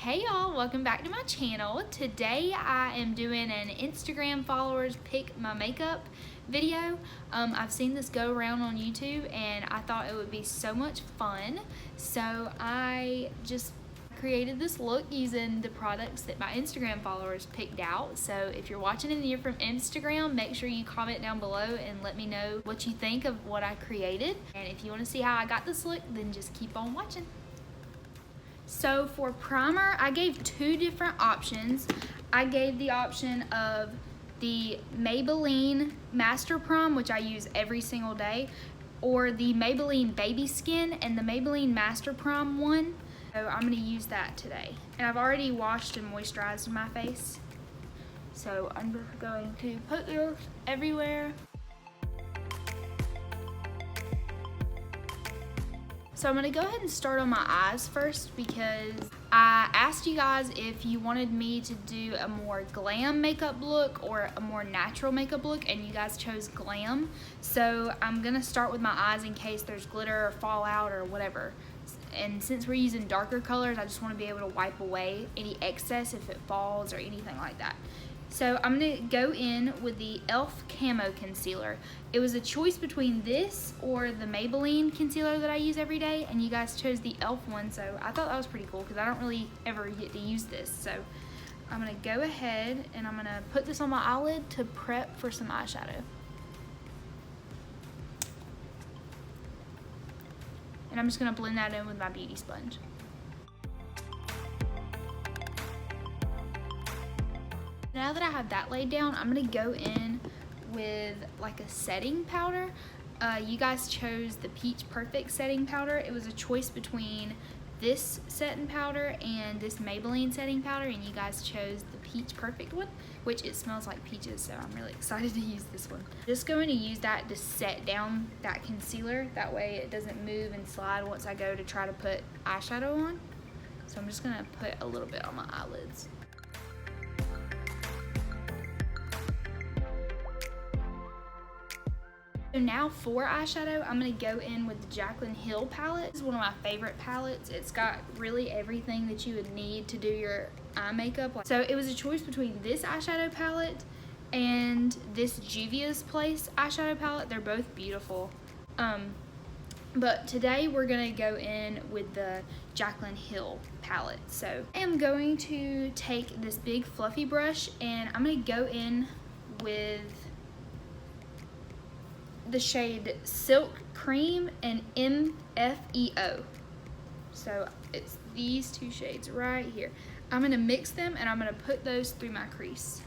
Hey y'all, welcome back to my channel. Today I am doing an Instagram followers pick my makeup video. I've seen this go around on YouTube and I thought it would be so much fun. So I just created this look using the products that my Instagram followers picked out. So if you're watching and you're from Instagram, make sure you comment down below and let me know what you think of what I created. And if you want to see how I got this look, then just keep on watching. So for primer, I gave two different options. I gave the option of the Maybelline Master Prime, which I use every single day, or the Maybelline Baby Skin and the Maybelline Master Prime one. So I'm gonna use that today. And I've already washed and moisturized my face. So I'm just going to put those everywhere. So I'm gonna go ahead and start on my eyes first because I asked you guys if you wanted me to do a more glam makeup look or a more natural makeup look, and you guys chose glam. So I'm gonna start with my eyes in case there's glitter or fallout or whatever. And since we're using darker colors, I just wanna be able to wipe away any excess if it falls or anything like that. So I'm gonna go in with the e.l.f. Camo Concealer. It was a choice between this or the Maybelline concealer that I use every day, and you guys chose the e.l.f. one, so I thought that was pretty cool because I don't really ever get to use this. So I'm gonna go ahead and I'm gonna put this on my eyelid to prep for some eyeshadow. And I'm just gonna blend that in with my beauty sponge. Now that I have that laid down, I'm gonna go in with like a setting powder. You guys chose the Peach Perfect setting powder. It was a choice between this setting powder and this Maybelline setting powder, and you guys chose the Peach Perfect one, which it smells like peaches, so I'm really excited to use this one. Just going to use that to set down that concealer. That way it doesn't move and slide once I go to try to put eyeshadow on. So I'm just gonna put a little bit on my eyelids. So now for eyeshadow, I'm going to go in with the Jaclyn Hill palette. This is one of my favorite palettes. It's got really everything that you would need to do your eye makeup. So it was a choice between this eyeshadow palette and this Juvia's Place eyeshadow palette. They're both beautiful. But today we're going to go in with the Jaclyn Hill palette. So I am going to take this big fluffy brush and I'm going to go in with the shade Silk Cream and MFEO. So it's these two shades right here. I'm gonna mix them and I'm gonna put those through my crease.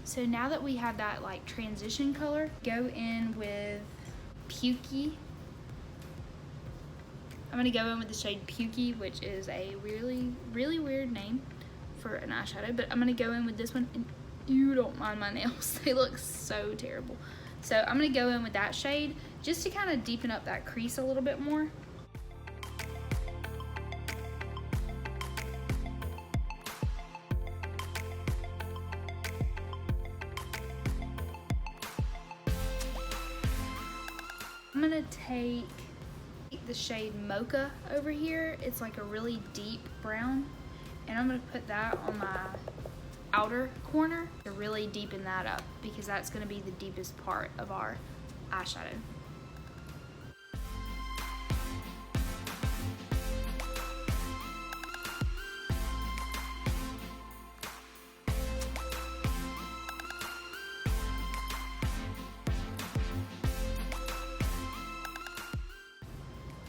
So now that we have that like transition color, go in with Pukey. I'm gonna go in with the shade Pukey, which is a really, really weird name for an eyeshadow, but I'm gonna go in with this one, and you don't mind my nails, they look so terrible. So I'm gonna go in with that shade just to kind of deepen up that crease a little bit more. I'm gonna take the shade Mocha over here. It's like a really deep brown, and I'm gonna put that on my outer corner to really deepen that up because that's gonna be the deepest part of our eyeshadow.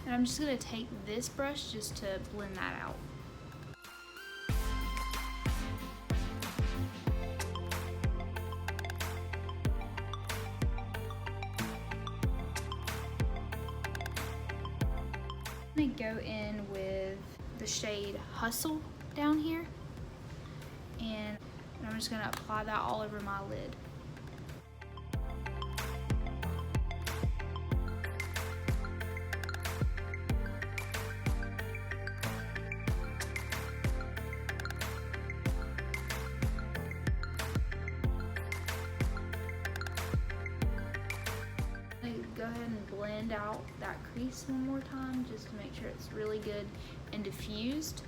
And I'm just gonna take this brush just to blend that out. I'm gonna go in with the shade Hustle down here. I'm just gonna apply that all over my lid. Go ahead and blend out that crease one more time just to make sure it's really good and diffused.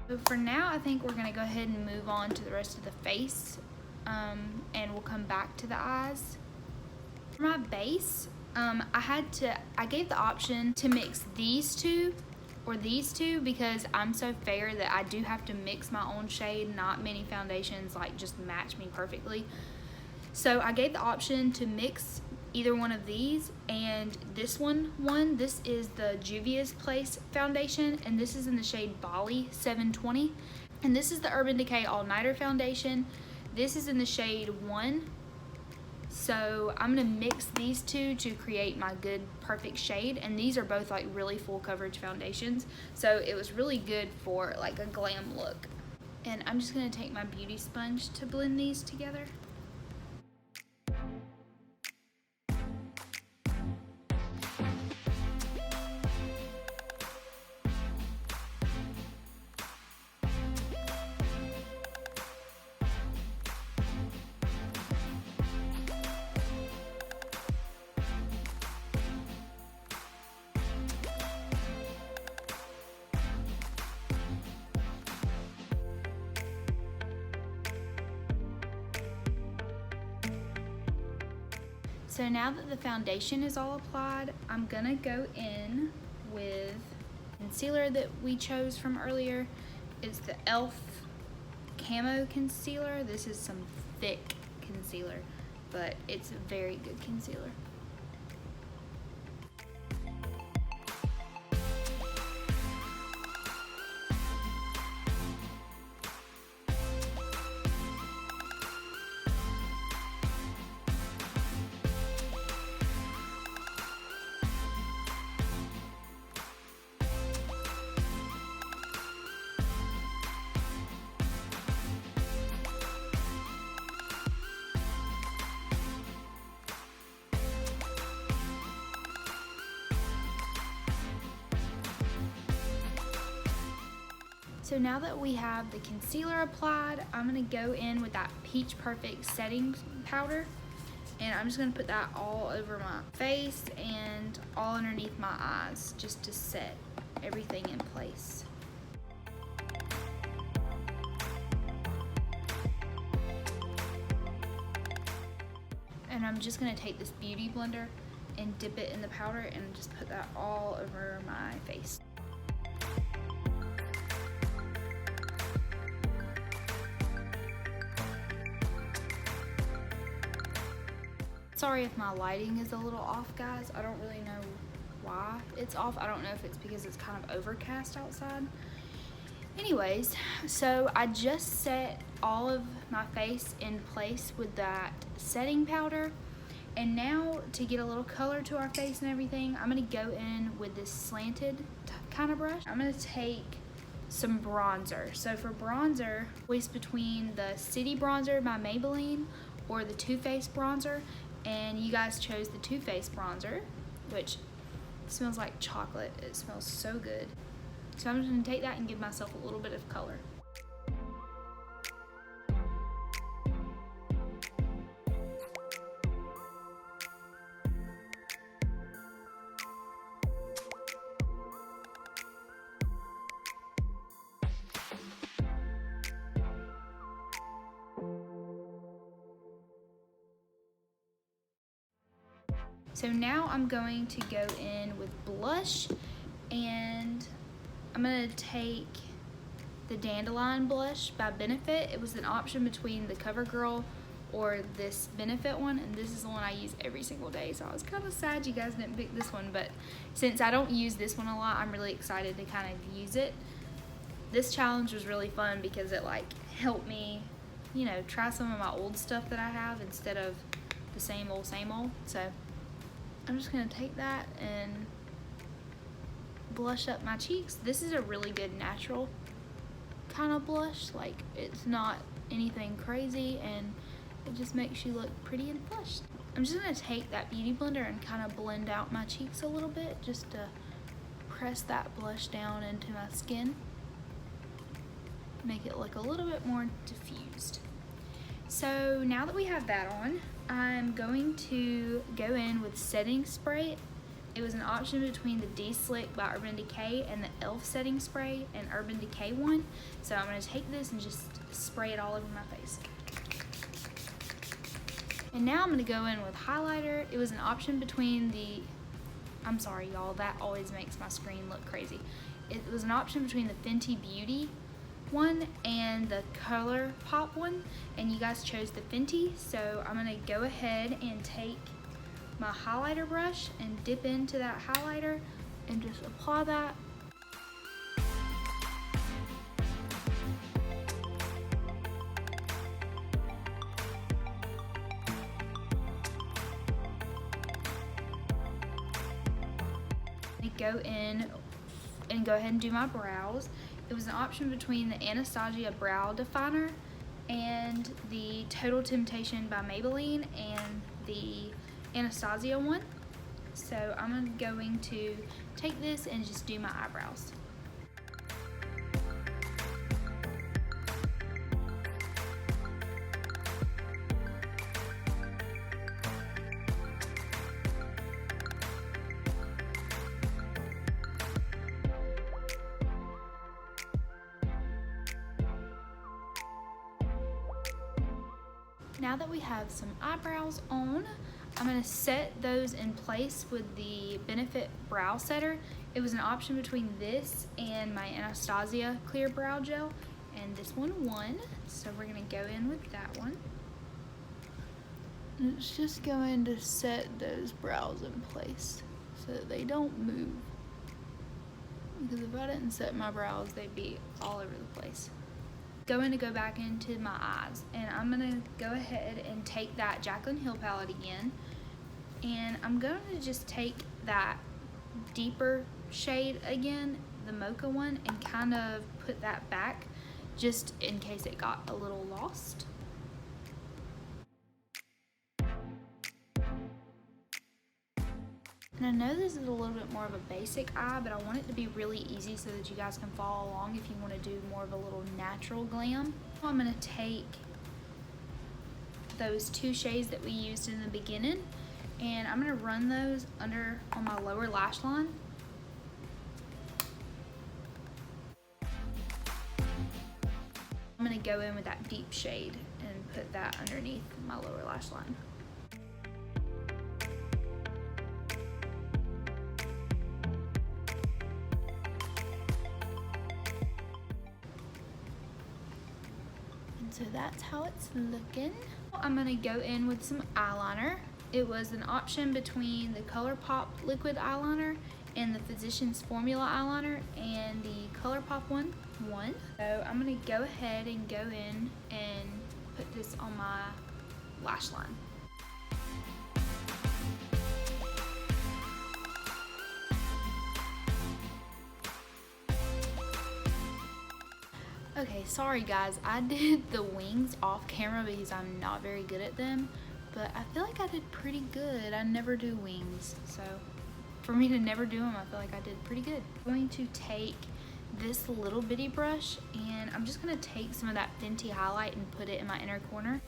So for now, I think we're gonna go ahead and move on to the rest of the face, and we'll come back to the eyes. For my base, I gave the option to mix these two or these two because I'm so fair that I do have to mix my own shade. Not many foundations like just match me perfectly. So I gave the option to mix either one of these and this one. This is the Juvia's Place foundation, and this is in the shade Bali 720. And this is the Urban Decay All Nighter foundation. This is in the shade 1. So I'm gonna mix these two to create my good perfect shade, and these are both like really full coverage foundations, so it was really good for like a glam look. And I'm just gonna take my beauty sponge to blend these together. So now that the foundation is all applied, I'm gonna go in with concealer that we chose from earlier. It's the e.l.f. Camo Concealer. This is some thick concealer, but it's a very good concealer. So now that we have the concealer applied, I'm gonna go in with that Peach Perfect setting powder, and I'm just gonna put that all over my face and all underneath my eyes just to set everything in place. And I'm just gonna take this beauty blender and dip it in the powder and just put that all over my face. Sorry if my lighting is a little off, guys. I don't really know why it's off. I don't know if it's because it's kind of overcast outside. Anyways, so I just set all of my face in place with that setting powder. And now to get a little color to our face and everything, I'm gonna go in with this slanted kind of brush. I'm gonna take some bronzer. So for bronzer, choice between the City Bronzer by Maybelline or the Too Faced bronzer. And you guys chose the Too Faced bronzer, which smells like chocolate. It smells so good. So I'm just gonna take that and give myself a little bit of color. So now I'm going to go in with blush, and I'm gonna take the Dandelion blush by Benefit. It was an option between the CoverGirl or this Benefit one, and this is the one I use every single day. So I was kind of sad you guys didn't pick this one, but since I don't use this one a lot, I'm really excited to kind of use it. This challenge was really fun because it like helped me, you know, try some of my old stuff that I have instead of the same old, so I'm just gonna take that and blush up my cheeks. This is a really good natural kind of blush. Like, it's not anything crazy, and it just makes you look pretty and flushed. I'm just gonna take that beauty blender and kind of blend out my cheeks a little bit, just to press that blush down into my skin, make it look a little bit more diffused. So now that we have that on, I'm going to go in with setting spray. It was an option between the D-Slick by Urban Decay and the e.l.f. setting spray and Urban Decay one. So I'm going to take this and just spray it all over my face. And now I'm going to go in with highlighter. It was an option between the, I'm sorry y'all, that always makes my screen look crazy. It was an option between the Fenty Beauty one and the ColourPop one, and you guys chose the Fenty. So I'm going to go ahead and take my highlighter brush and dip into that highlighter and just apply that. Go in and go ahead and do my brows. It was an option between the Anastasia Brow Definer and the Total Temptation by Maybelline and the Anastasia one. So I'm going to take this and just do my eyebrows. Now that we have some eyebrows on, I'm going to set those in place with the Benefit Brow Setter. It was an option between this and my Anastasia Clear Brow Gel, and this one won, so we're going to go in with that one. And it's just going to set those brows in place so that they don't move. Because if I didn't set my brows, they'd be all over the place. Going to go back into my eyes, and I'm going to go ahead and take that Jaclyn Hill palette again, and I'm going to just take that deeper shade again, the mocha one, and kind of put that back just in case it got a little lost. And I know this is a little bit more of a basic eye, but I want it to be really easy so that you guys can follow along if you want to do more of a little natural glam. I'm going to take those two shades that we used in the beginning, and I'm going to run those under on my lower lash line. I'm going to go in with that deep shade and put that underneath my lower lash line. So that's how it's looking. I'm gonna go in with some eyeliner. It was an option between the ColourPop liquid eyeliner and the Physicians Formula eyeliner, and the ColourPop one won. So I'm gonna go ahead and go in and put this on my lash line. Okay, sorry guys, I did the wings off camera because I'm not very good at them, but I feel like I did pretty good. I never do wings, so for me to never do them, I feel like I did pretty good. I'm going to take this little bitty brush, and I'm just going to take some of that Fenty highlight and put it in my inner corner.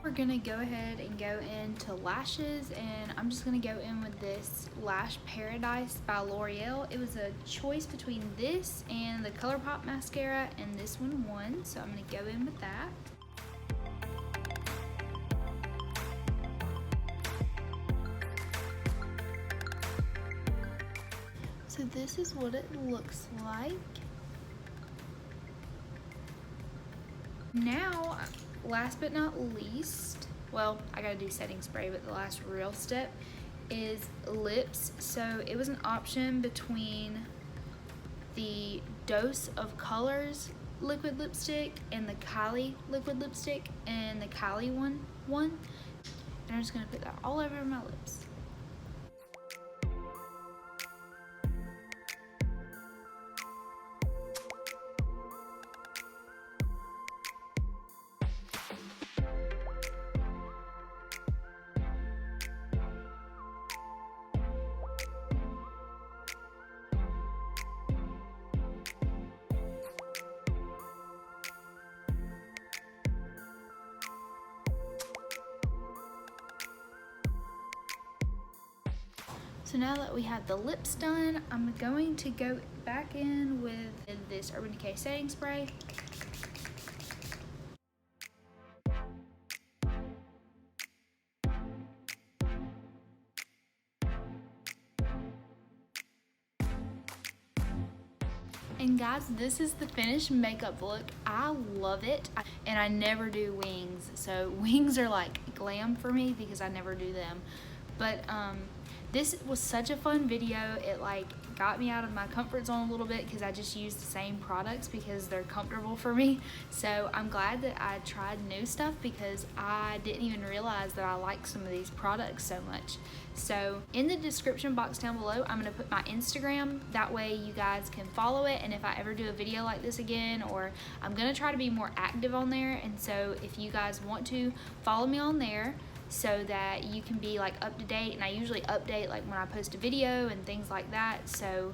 We're gonna go ahead and go into lashes, and I'm just gonna go in with this Lash Paradise by L'Oreal. It was a choice between this and the ColourPop mascara, and this one won, so I'm gonna go in with that. So this is what it looks like. Now, last but not least, well, I gotta do setting spray, but the last real step is lips. So it was an option between the Dose of Colors liquid lipstick and the Kylie liquid lipstick, and the Kylie one won. And I'm just gonna put that all over my lips. So now that we have the lips done, I'm going to go back in with this Urban Decay setting spray. And guys, this is the finished makeup look. I love it, and I never do wings. So wings are like glam for me because I never do them. But this was such a fun video. It like got me out of my comfort zone a little bit because I just use the same products because they're comfortable for me. So I'm glad that I tried new stuff because I didn't even realize that I like some of these products so much. So in the description box down below, I'm going to put my Instagram. That way you guys can follow it, and if I ever do a video like this again, or I'm going to try to be more active on there, and so if you guys want to follow me on there so that you can be like up to date, and I usually update like when I post a video and things like that. So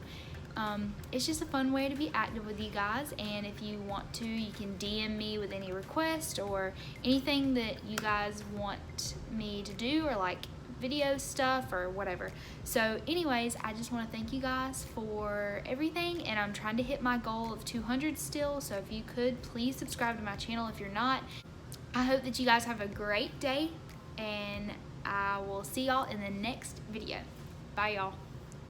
it's just a fun way to be active with you guys, and if you want to, you can DM me with any request or anything that you guys want me to do, or like video stuff or whatever. So anyways, I just want to thank you guys for everything, and I'm trying to hit my goal of 200 still, so if you could please subscribe to my channel if you're not. I hope that you guys have a great day, and I will see y'all in the next video. Bye y'all.